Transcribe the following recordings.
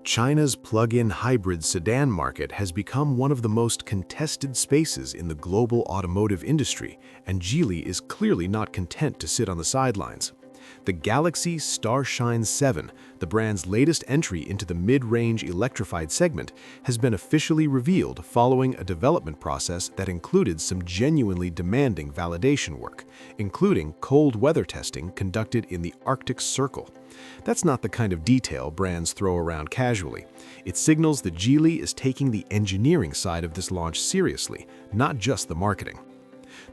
China's plug-in hybrid sedan market has become one of the most contested spaces in the global automotive industry, and Geely is clearly not content to sit on the sidelines. The Galaxy Starshine 7, the brand's latest entry into the mid-range electrified segment, has been officially revealed following a development process that included some genuinely demanding validation work, including cold weather testing conducted in the Arctic Circle. That's not the kind of detail brands throw around casually. It signals that Geely is taking the engineering side of this launch seriously, not just the marketing.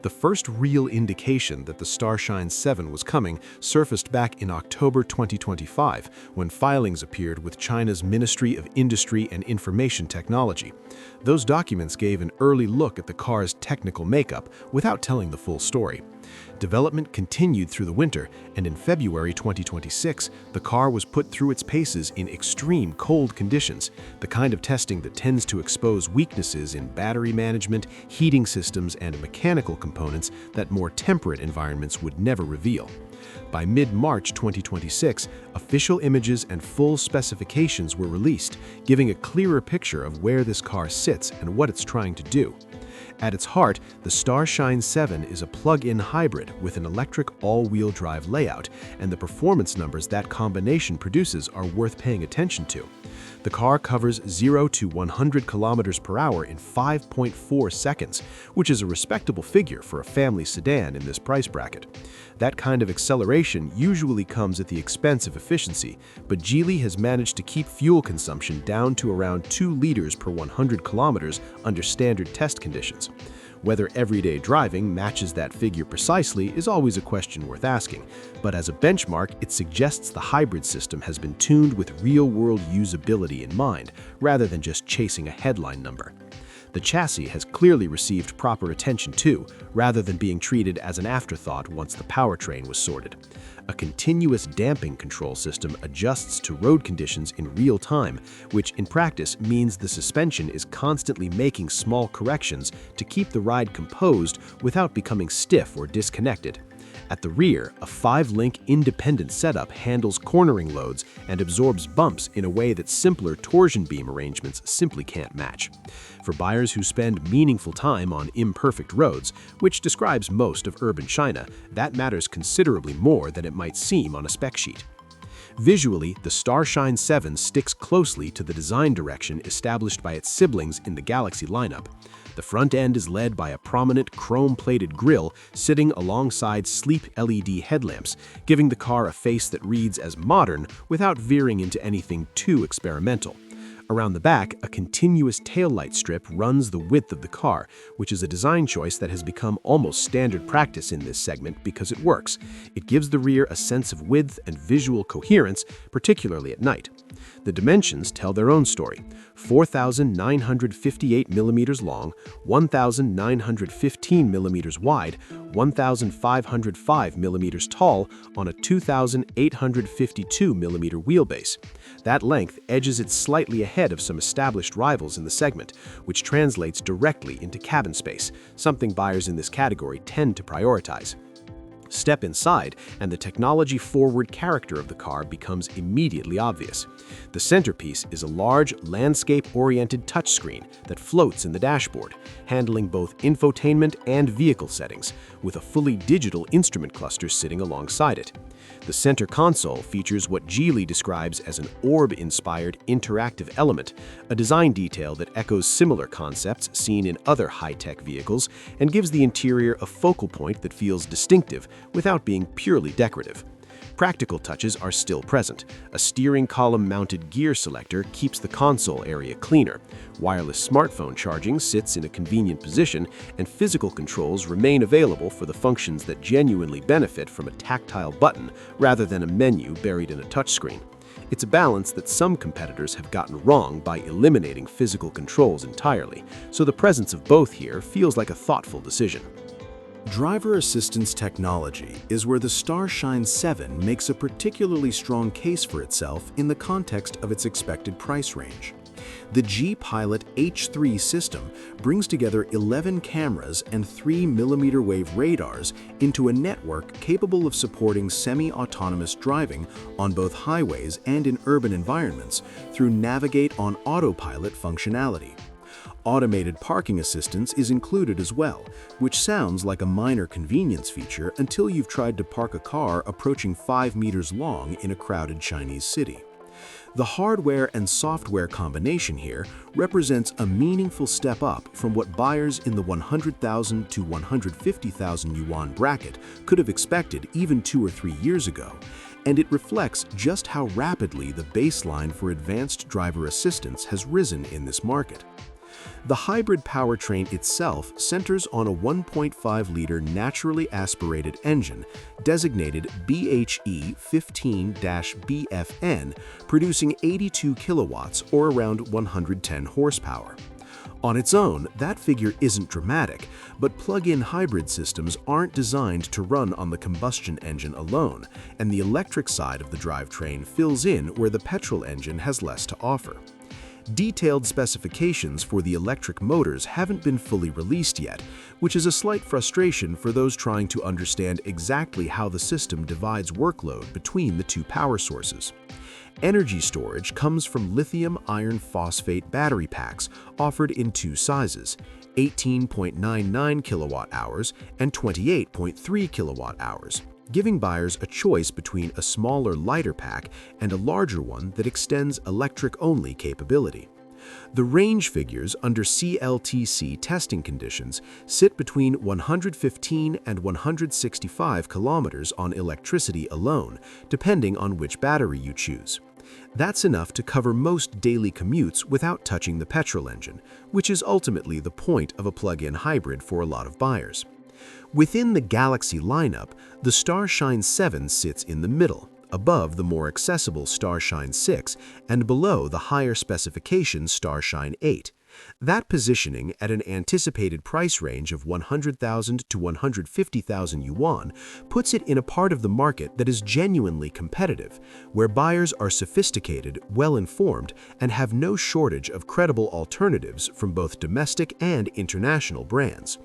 The first real indication that the Starshine 7 was coming surfaced back in October 2025, when filings appeared with China's Ministry of Industry and Information Technology. Those documents gave an early look at the car's technical makeup without telling the full story. Development continued through the winter, and in February 2026, the car was put through its paces in extreme cold conditions, the kind of testing that tends to expose weaknesses in battery management, heating systems, and mechanical components that more temperate environments would never reveal. By mid-March 2026, official images and full specifications were released, giving a clearer picture of where this car sits and what it's trying to do. At its heart, the Starshine 7 is a plug-in hybrid with an electric all-wheel drive layout, and the performance numbers that combination produces are worth paying attention to. The car covers 0 to 100 kilometers per hour in 5.4 seconds, which is a respectable figure for a family sedan in this price bracket. That kind of acceleration usually comes at the expense of efficiency, but Geely has managed to keep fuel consumption down to around 2 liters per 100 kilometers under standard test conditions. Whether everyday driving matches that figure precisely is always a question worth asking, but as a benchmark, it suggests the hybrid system has been tuned with real-world usability in mind, rather than just chasing a headline number. The chassis has clearly received proper attention too, rather than being treated as an afterthought once the powertrain was sorted. A continuous damping control system adjusts to road conditions in real time, which in practice means the suspension is constantly making small corrections to keep the ride composed without becoming stiff or disconnected. At the rear, a 5-link independent setup handles cornering loads and absorbs bumps in a way that simpler torsion beam arrangements simply can't match. For buyers who spend meaningful time on imperfect roads, which describes most of urban China, that matters considerably more than it might seem on a spec sheet. Visually, the Starshine 7 sticks closely to the design direction established by its siblings in the Galaxy lineup. The front end is led by a prominent chrome-plated grille sitting alongside sleek LED headlamps, giving the car a face that reads as modern without veering into anything too experimental. Around the back, a continuous taillight strip runs the width of the car, which is a design choice that has become almost standard practice in this segment because it works. It gives the rear a sense of width and visual coherence, particularly at night. The dimensions tell their own story: 4,958 millimeters long, 1,915 millimeters wide, 1,505 millimeters tall on a 2,852 millimeter wheelbase. That length edges it slightly ahead of some established rivals in the segment, which translates directly into cabin space, something buyers in this category tend to prioritize. Step inside, and the technology-forward character of the car becomes immediately obvious. The centerpiece is a large, landscape-oriented touchscreen that floats in the dashboard, handling both infotainment and vehicle settings, with a fully digital instrument cluster sitting alongside it. The center console features what Geely describes as an orb-inspired interactive element, a design detail that echoes similar concepts seen in other high-tech vehicles and gives the interior a focal point that feels distinctive without being purely decorative. Practical touches are still present. A steering column-mounted gear selector keeps the console area cleaner. Wireless smartphone charging sits in a convenient position, and physical controls remain available for the functions that genuinely benefit from a tactile button rather than a menu buried in a touchscreen. It's a balance that some competitors have gotten wrong by eliminating physical controls entirely, so the presence of both here feels like a thoughtful decision. Driver assistance technology is where the Starshine 7 makes a particularly strong case for itself in the context of its expected price range. The G-Pilot H3 system brings together 11 cameras and 3 millimeter-wave radars into a network capable of supporting semi-autonomous driving on both highways and in urban environments through Navigate on Autopilot functionality. Automated parking assistance is included as well, which sounds like a minor convenience feature until you've tried to park a car approaching 5 meters long in a crowded Chinese city. The hardware and software combination here represents a meaningful step up from what buyers in the 100,000 to 150,000 yuan bracket could have expected even 2 or 3 years ago, and it reflects just how rapidly the baseline for advanced driver assistance has risen in this market. The hybrid powertrain itself centers on a 1.5-liter naturally aspirated engine designated BHE15-BFN, producing 82 kilowatts or around 110 horsepower. On its own, that figure isn't dramatic, but plug-in hybrid systems aren't designed to run on the combustion engine alone, and the electric side of the drivetrain fills in where the petrol engine has less to offer. Detailed specifications for the electric motors haven't been fully released yet, which is a slight frustration for those trying to understand exactly how the system divides workload between the two power sources. Energy storage comes from lithium iron phosphate battery packs offered in 2 sizes, 18.99 kilowatt-hours and 28.3 kilowatt-hours, giving buyers a choice between a smaller, lighter pack and a larger one that extends electric-only capability. The range figures under CLTC testing conditions sit between 115 and 165 kilometers on electricity alone, depending on which battery you choose. That's enough to cover most daily commutes without touching the petrol engine, which is ultimately the point of a plug-in hybrid for a lot of buyers. Within the Galaxy lineup, the Starshine 7 sits in the middle, above the more accessible Starshine 6 and below the higher specification Starshine 8. That positioning at an anticipated price range of 100,000 to 150,000 yuan puts it in a part of the market that is genuinely competitive, where buyers are sophisticated, well-informed, and have no shortage of credible alternatives from both domestic and international brands.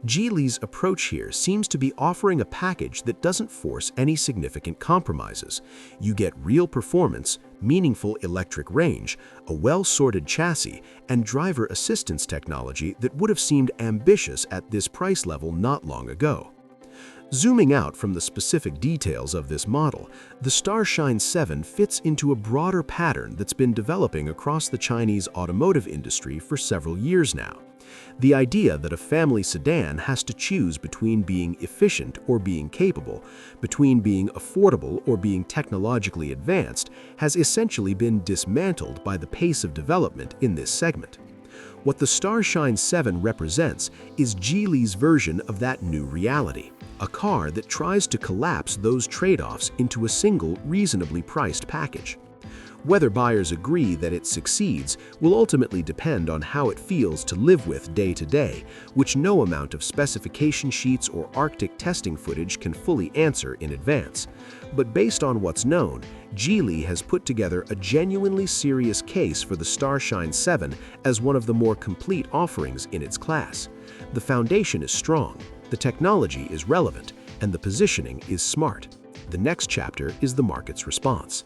Geely's approach here seems to be offering a package that doesn't force any significant compromises. You get real performance, meaningful electric range, a well-sorted chassis, and driver assistance technology that would have seemed ambitious at this price level not long ago. Zooming out from the specific details of this model, the Starshine 7 fits into a broader pattern that's been developing across the Chinese automotive industry for several years now. The idea that a family sedan has to choose between being efficient or being capable, between being affordable or being technologically advanced, has essentially been dismantled by the pace of development in this segment. What the Starshine 7 represents is Geely's version of that new reality, a car that tries to collapse those trade-offs into a single, reasonably priced package. Whether buyers agree that it succeeds will ultimately depend on how it feels to live with day to day, which no amount of specification sheets or Arctic testing footage can fully answer in advance. But based on what's known, Geely has put together a genuinely serious case for the Starshine 7 as one of the more complete offerings in its class. The foundation is strong, the technology is relevant, and the positioning is smart. The next chapter is the market's response.